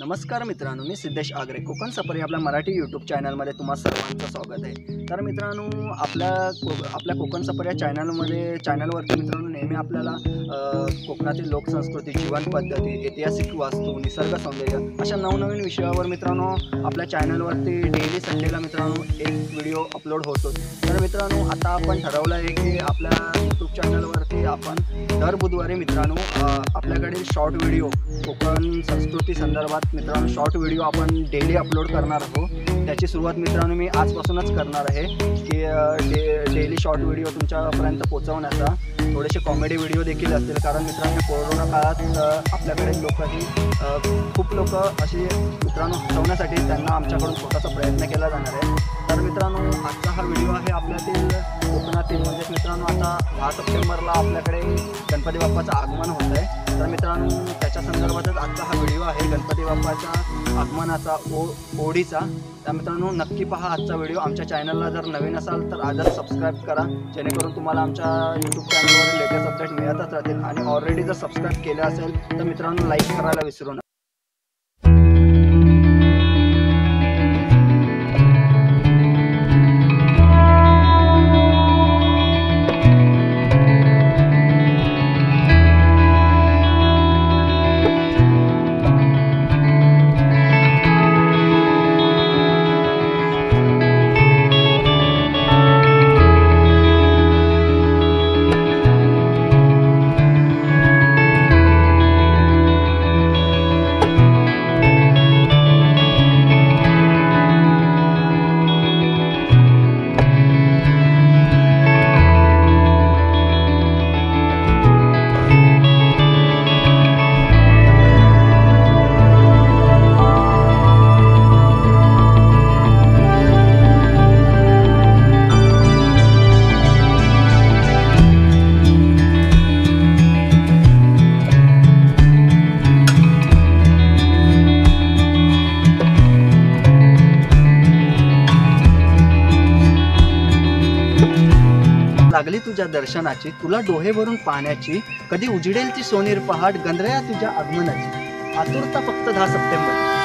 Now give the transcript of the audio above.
नमस्कार मित्रांनो, मी सिद्धेश आगरे कोकण सफर आपल्या मराठी यूट्यूब चॅनलमध्ये तुम्हा सर्वांचं स्वागत आहे। तर मित्रांनो, आपल्या कोकण सफर या चॅनलवरती मित्रांनो नेहमी आपल्याला कोकणातील लोकसंस्कृती, जीवन पद्धती, ऐतिहासिक वास्तू, निसर्ग सौंदर्य अशा नवनवीन विषयावर मित्रांनो आपल्या चॅनलवरती डेली संडेला मित्रांनो एक व्हिडिओ अपलोड होतो। तर मित्रांनो, आता आपण ठरवलं आहे की आपल्या यूट्यूब चॅनलवरती आपण दर बुधवारी मित्रांनो आपल्याकडे शॉर्ट व्हिडिओ कोकण संस्कृती संदर्भात मित्रांनो शॉर्ट व्हिडिओ आपण डेली अपलोड करणार आहोत। त्याची सुरुवात मित्रांनो मी आजपासूनच करणार आहे की डेली शॉर्ट व्हिडिओ तुमच्यापर्यंत पोहोचवण्याचा। थोडेसे कॉमेडी व्हिडिओ देखील असतील, कारण मित्रांनो कोरोना काळात आपल्याकडे खूप लोक अशी मित्रांनो हसवण्यासाठी त्यांना आमच्याकडून छोटासा प्रयत्न केला जाणार आहे। तर मित्रांनो, आजचा हा व्हिडिओ आहे आपल्यातील कोकणातील, म्हणजेच मित्रांनो आता 10 सप्टेंबरला आपल्याकडे गणपती बाप्पाचं आगमन होत आहे। तर मित्रांनो, त्याच्या संदर्भातच आजचा हा व्हिडिओ आहे गणपती बाप्पाच्या आगमनाचा, ओढीचा। तर मित्रांनो, नक्की पहा आजचा व्हिडिओ। आमच्या चॅनलला जर नवीन असाल तर आजच सबस्क्राईब करा, जेणेकरून तुम्हाला आमच्या यूट्यूब चॅनलवर लेटेस्ट अपडेट मिळतच राहतील। आणि ऑलरेडी जर सबस्क्राईब केलं असेल तर मित्रांनो लाईक करायला विसरू नका। लागली तुझ्या दर्शनाची, तुला डोळे भरून पाहण्याची, कधी उजडेल ती सोनेर पहाट, गंधर्या तुझ्या आगमनाची, आतुरता फक्त 10 सप्टेंबर।